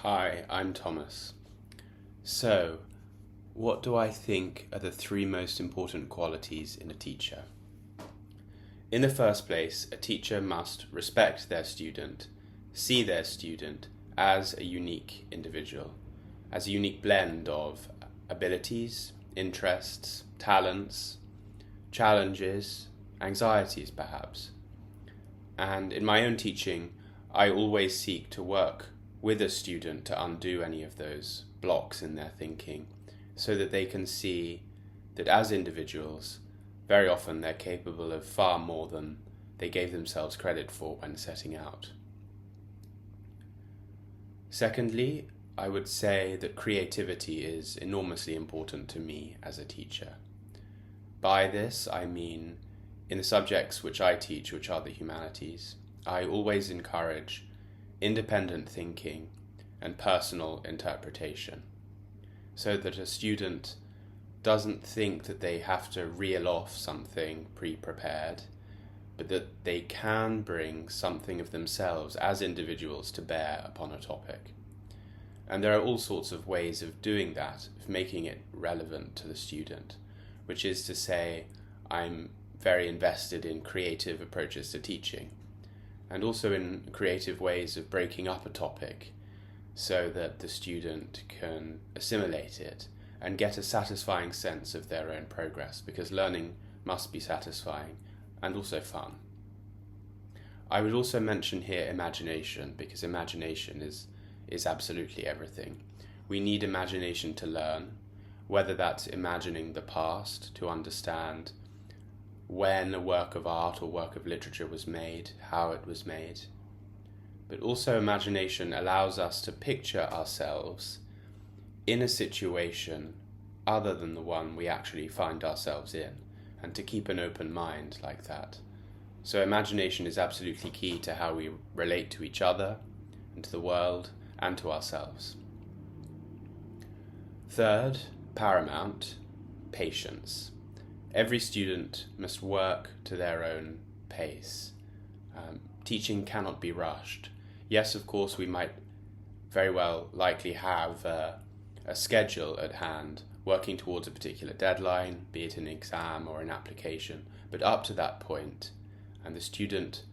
Hi, I'm Thomas. So, what do I think are the three most important qualities in a teacher? In the first place, a teacher must respect their student, see their student as a unique individual, as a unique blend of abilities, interests, talents, challenges, anxieties perhaps. And in my own teaching, I always seek to work with a student to undo any of those blocks in their thinking so that they can see that as individuals, very often they're capable of far more than they gave themselves credit for when setting out. Secondly, I would say that creativity is enormously important to me as a teacher. By this, I mean in the subjects which I teach, which are the humanities, I always encourage independent thinking and personal interpretation, so that a student doesn't think that they have to reel off something pre-prepared, but that they can bring something of themselves as individuals to bear upon a topic. And there are all sorts of ways of doing that, of making it relevant to the student, which is to say, I'm very invested in creative approaches to teaching, and also in creative ways of breaking up a topic so that the student can assimilate it and get a satisfying sense of their own progress, because learning must be satisfying and also fun. I would also mention here imagination, because imagination is absolutely everything. We need imagination to learn, whether that's imagining the past to understand when a work of art or work of literature was made, how it was made. But also imagination allows us to picture ourselves in a situation other than the one we actually find ourselves in, and to keep an open mind like that. So imagination is absolutely key to how we relate to each other and to the world and to ourselves. Third, paramount, patience. Every student must work to their own pace. Teaching cannot be rushed. Yes, of course, we might very well likely have a schedule at hand, working towards a particular deadline, be it an exam or an application, but up to that point, and the student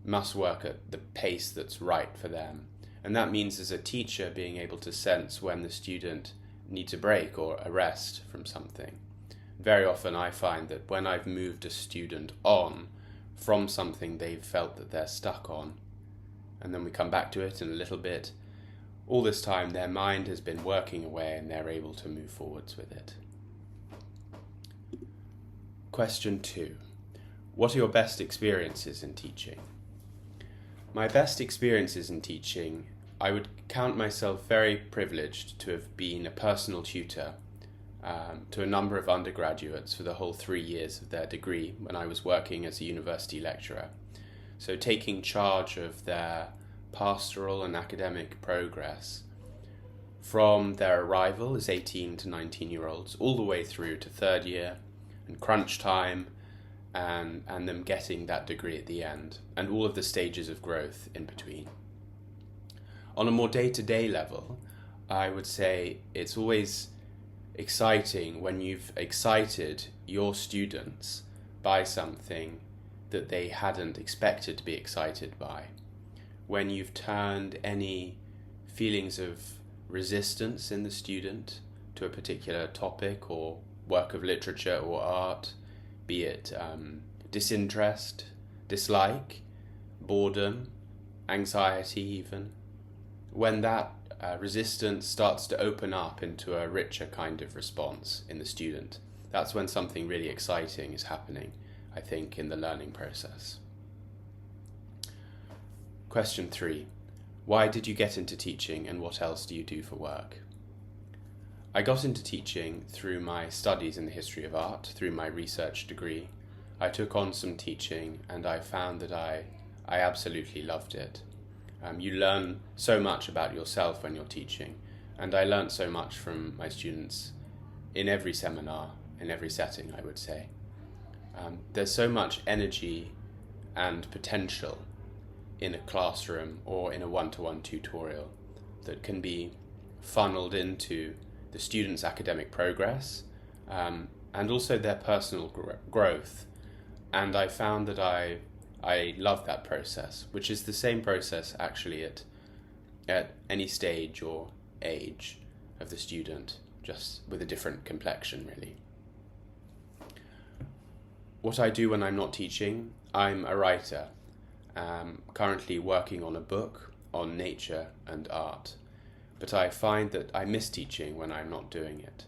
must work at the pace that's right for them. And that means as a teacher being able to sense when the student needs a break or a rest from something. Very often I find that when I've moved a student on from something they've felt that they're stuck on, and then we come back to it in a little bit, all this time their mind has been working away and they're able to move forwards with it. Question 2. What are your best experiences in teaching? My best experiences in teaching, I would count myself very privileged to have been a personal tutor to a number of undergraduates for the whole 3 years of their degree when I was working as a university lecturer. So taking charge of their pastoral and academic progress from their arrival as 18 to 19-year-olds all the way through to third year and crunch time and them getting that degree at the end, and all of the stages of growth in between. On a more day-to-day level, I would say it's always exciting when you've excited your students by something that they hadn't expected to be excited by. When you've turned any feelings of resistance in the student to a particular topic or work of literature or art, be it disinterest, dislike, boredom, anxiety even, when that resistance starts to open up into a richer kind of response in the student, that's when something really exciting is happening, I think, in the learning process. Question 3. Why did you get into teaching, and what else do you do for work? I got into teaching through my studies in the history of art, through my research degree. I took on some teaching and I found that I absolutely loved it. You learn so much about yourself when you're teaching, and I learned so much from my students in every seminar, in every setting, I would say. There's so much energy and potential in a classroom or in a one-to-one tutorial that can be funneled into the students' academic progress, and also their personal growth. And I found that I love that process, which is the same process actually at any stage or age of the student, just with a different complexion, really. What I do when I'm not teaching, I'm a writer, currently working on a book on nature and art, but I find that I miss teaching when I'm not doing it.